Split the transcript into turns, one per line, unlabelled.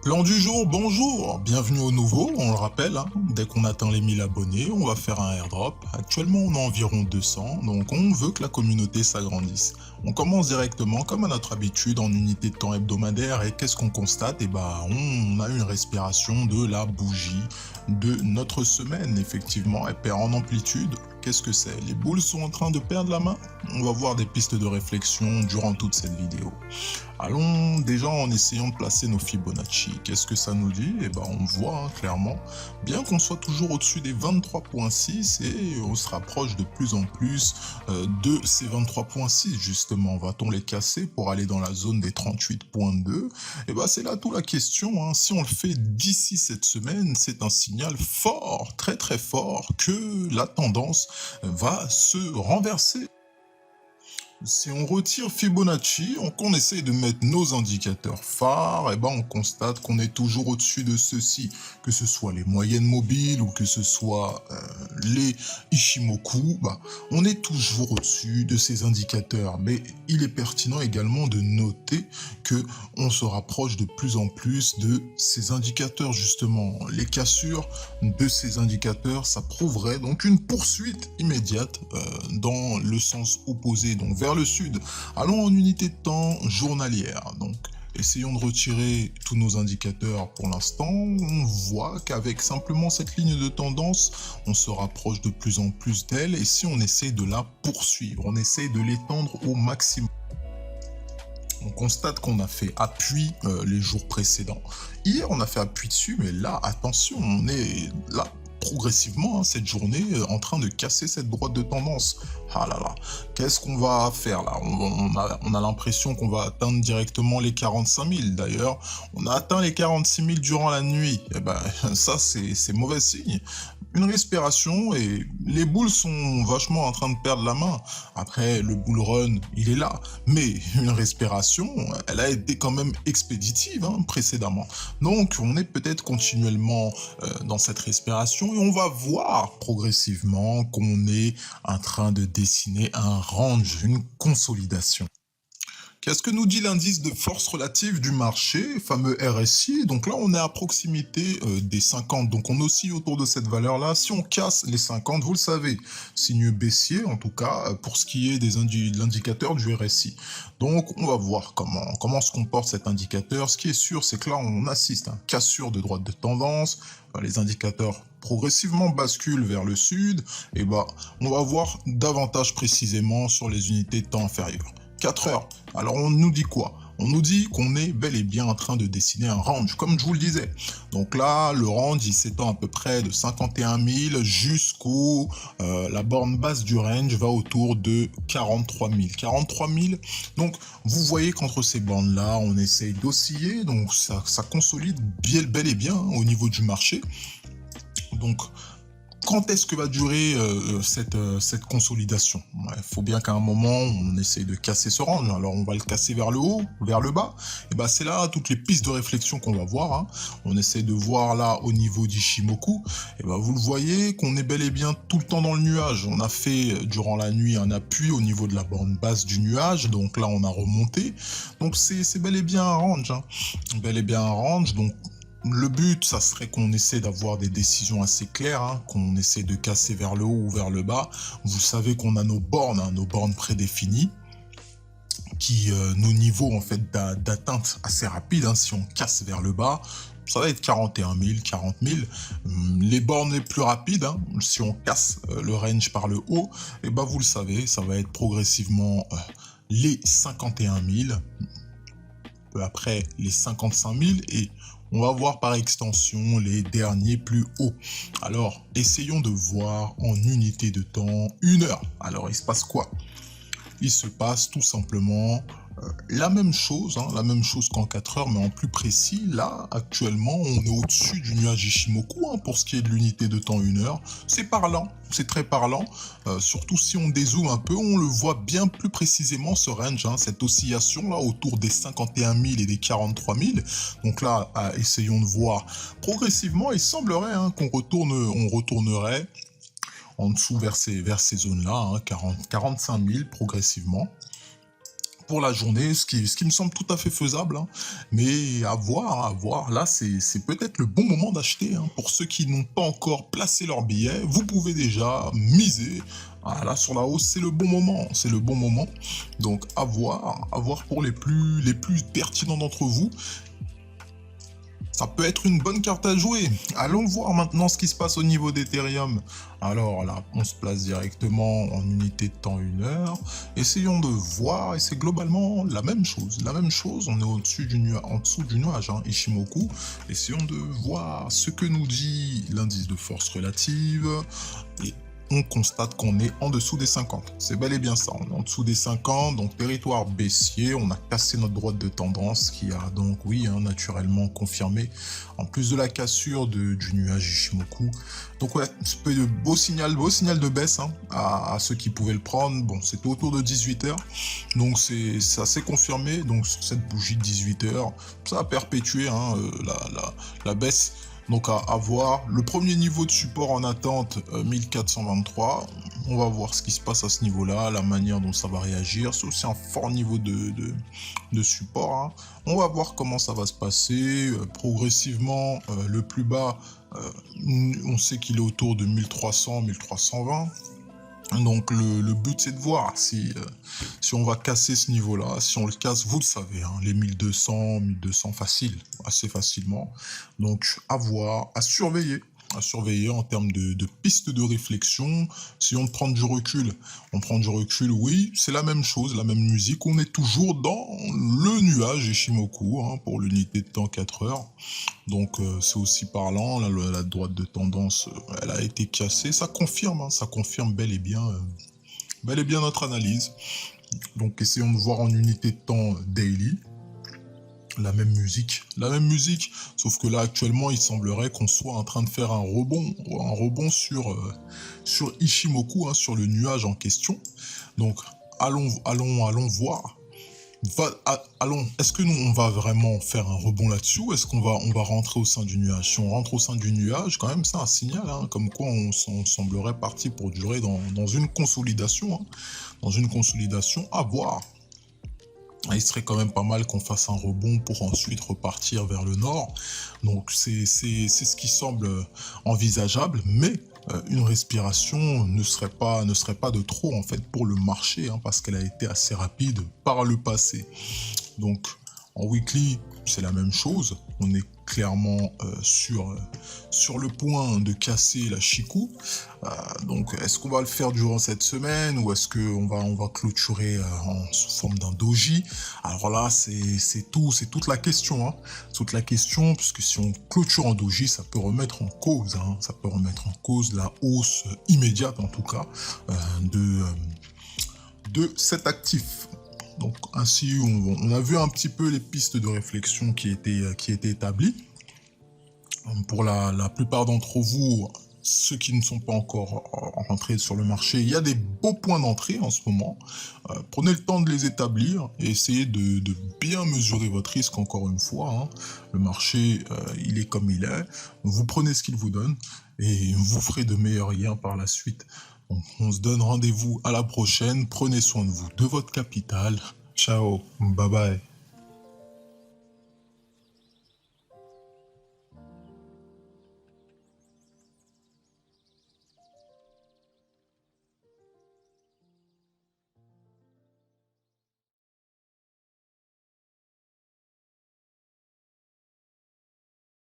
Plan du jour, bonjour, bienvenue au nouveau, on le rappelle, hein, dès qu'on atteint les 1000 abonnés, on va faire un airdrop. Actuellement, on a environ 200, donc on veut que la communauté s'agrandisse. On commence directement, comme à notre habitude, en unité de temps hebdomadaire, et qu'est-ce qu'on constate? Eh ben, on a une respiration de la bougie de notre semaine, effectivement, elle perd en amplitude. Qu'est-ce que c'est? Les boules sont en train de perdre la main? On va voir des pistes de réflexion durant toute cette vidéo. Allons déjà en essayant de placer nos Fibonacci. Qu'est-ce que ça nous dit? Eh ben on voit clairement, bien qu'on soit toujours au-dessus des 23.6 et on se rapproche de plus en plus de ces 23.6 justement. Va-t-on les casser pour aller dans la zone des 38.2? Eh ben c'est là toute la question, hein. Si on le fait d'ici cette semaine, c'est un signal fort, très très fort, que la tendance va se renverser. Si on retire Fibonacci, qu'on essaye de mettre nos indicateurs phares, et ben on constate qu'on est toujours au-dessus de ceux-ci, que ce soit les moyennes mobiles ou que ce soit les Ichimoku, on est toujours au-dessus de ces indicateurs. Mais il est pertinent également de noter que on se rapproche de plus en plus de ces indicateurs justement. Les cassures de ces indicateurs, ça prouverait donc une poursuite immédiate dans le sens opposé, donc vers le sud. Allons en unité de temps journalière. Donc, essayons de retirer tous nos indicateurs pour l'instant. On voit qu'avec simplement cette ligne de tendance, on se rapproche de plus en plus d'elle. Et si on essaie de la poursuivre, on essaie de l'étendre au maximum. On constate qu'on a fait appui les jours précédents. Hier, on a fait appui dessus, mais là, attention, on est là progressivement, hein, cette journée, en train de casser cette droite de tendance. Ah là là, qu'est-ce qu'on va faire là? On a l'impression qu'on va atteindre directement les 45 000. D'ailleurs, on a atteint les 46 000 durant la nuit. Et ben, ça, c'est mauvais signe. Une respiration et les boules sont vachement en train de perdre la main. Après, le bull run, il est là. Mais une respiration, elle a été quand même expéditive précédemment. Donc, on est peut-être continuellement dans cette respiration et on va voir progressivement qu'on est en train de dessiner un range, une consolidation. Qu'est-ce que nous dit l'indice de force relative du marché, fameux RSI? Donc là, on est à proximité des 50, donc on oscille autour de cette valeur-là. Si on casse les 50, vous le savez, signe baissier, en tout cas, pour ce qui est de l'indicateur du RSI. Donc, on va voir comment se comporte cet indicateur. Ce qui est sûr, c'est que là, on assiste à une cassure de droite de tendance. Les indicateurs progressivement basculent vers le sud. Et on va voir davantage précisément sur les unités de temps inférieures. 4 heures. Alors on nous dit quoi? On nous dit qu'on est bel et bien en train de dessiner un range, comme je vous le disais. Donc là, le range, il s'étend à peu près de 51 000 jusqu'au... la borne basse du range va autour de 43 000. 43 000, donc vous voyez qu'entre ces bornes-là, on essaye d'osciller, donc ça consolide bel et bien au niveau du marché. Donc... quand est-ce que va durer cette consolidation? Il faut bien qu'à un moment, on essaye de casser ce range. Alors, on va le casser vers le haut, vers le bas. Et c'est là toutes les pistes de réflexion qu'on va voir. On essaie de voir là au niveau d'Ichimoku. Et vous le voyez qu'on est bel et bien tout le temps dans le nuage. On a fait durant la nuit un appui au niveau de la borne basse du nuage. Donc là, on a remonté. Donc c'est bel et bien un range. Bel et bien un range. Donc le but, ça serait qu'on essaie d'avoir des décisions assez claires, qu'on essaie de casser vers le haut ou vers le bas. Vous savez qu'on a nos bornes prédéfinies, qui nos niveaux en fait d'atteinte assez rapides. Si on casse vers le bas, ça va être 41 000, 40 000. Les bornes les plus rapides, si on casse le range par le haut, vous le savez, ça va être progressivement les 51 000, peu après les 55 000 et on va voir par extension les derniers plus hauts. Alors, essayons de voir en unité de temps 1 heure. Alors, il se passe quoi? Il se passe tout simplement la même chose qu'en 4 heures, mais en plus précis. Là, actuellement, on est au-dessus du nuage Ichimoku pour ce qui est de l'unité de temps 1 heure. C'est parlant, c'est très parlant. Surtout si on dézoome un peu, on le voit bien plus précisément, ce range, cette oscillation là autour des 51 000 et des 43 000. Donc là, essayons de voir progressivement. Il semblerait qu'on retournerait en dessous vers ces zones-là, 45 000 progressivement. pour la journée, ce qui me semble tout à fait faisable, hein. Mais à voir, à voir. Là, c'est peut-être le bon moment d'acheter, hein. Pour ceux qui n'ont pas encore placé leur billet, vous pouvez déjà miser. Voilà, sur la hausse, c'est le bon moment, c'est le bon moment. Donc à voir pour les plus pertinents d'entre vous. Ça peut être une bonne carte à jouer. Allons voir maintenant ce qui se passe au niveau d'Ethereum. Alors là, on se place directement en unité de temps 1 heure. Essayons de voir, et c'est globalement la même chose. La même chose, on est au-dessus en dessous du nuage, hein, Ishimoku. Essayons de voir ce que nous dit l'indice de force relative. Et on constate qu'on est en dessous des 50. C'est bel et bien ça, on est en dessous des 50, donc territoire baissier, on a cassé notre droite de tendance qui a donc, oui, hein, naturellement confirmé, en plus de la cassure du nuage Ishimoku. Donc ouais, c'est un beau signal de baisse, hein, à ceux qui pouvaient le prendre. Bon, c'était autour de 18 h, donc ça s'est confirmé, donc cette bougie de 18 h, ça a perpétué, hein, la baisse. Donc à voir. Le premier niveau de support en attente, 1423. On va voir ce qui se passe à ce niveau-là, la manière dont ça va réagir. C'est aussi un fort niveau de support, hein. On va voir comment ça va se passer. Progressivement, le plus bas, on sait qu'il est autour de 1300, 1320. Donc le but c'est de voir si on va casser ce niveau-là. Si on le casse, vous le savez, hein, les 1200 facile, assez facilement. Donc à voir, à surveiller en termes de pistes de réflexion. Si on prend du recul, oui, c'est la même chose, la même musique. On est toujours dans le nuage Ishimoku, hein, pour l'unité de temps 4 heures. Donc c'est aussi parlant, là, la droite de tendance, elle a été cassée, ça confirme, hein, ça confirme bel et bien notre analyse. Donc essayons de voir en unité de temps daily, la même musique, sauf que là actuellement il semblerait qu'on soit en train de faire un rebond sur Ishimoku, hein, sur le nuage en question. Donc allons voir. Allons, est-ce que nous, on va vraiment faire un rebond là-dessus, ou est-ce qu'on va rentrer au sein du nuage? Si on rentre au sein du nuage, quand même, c'est un signal, hein, comme quoi on semblerait parti pour durer dans une consolidation, hein, dans une consolidation à voir. Il serait quand même pas mal qu'on fasse un rebond pour ensuite repartir vers le nord. Donc c'est ce qui semble envisageable, mais une respiration ne serait pas de trop en fait pour le marché, hein, parce qu'elle a été assez rapide par le passé. Donc en weekly, c'est la même chose. On est clairement sur le point de casser la Chikou. Donc est-ce qu'on va le faire durant cette semaine, ou est-ce qu'on va clôturer sous forme d'un doji? Alors là, c'est toute la question, hein. Toute la question, puisque si on clôture en doji, ça peut remettre en cause, hein, ça peut remettre en cause la hausse immédiate, en tout cas, de cet actif. Donc ainsi, on a vu un petit peu les pistes de réflexion qui étaient établies. Pour la plupart d'entre vous, ceux qui ne sont pas encore rentrés sur le marché, il y a des beaux points d'entrée en ce moment. Prenez le temps de les établir et essayez de bien mesurer votre risque encore une fois, hein. Le marché, il est comme il est. Vous prenez ce qu'il vous donne et vous ferez de meilleurs gains par la suite. Donc, on se donne rendez-vous à la prochaine. Prenez soin de vous, de votre capital. Ciao, bye bye.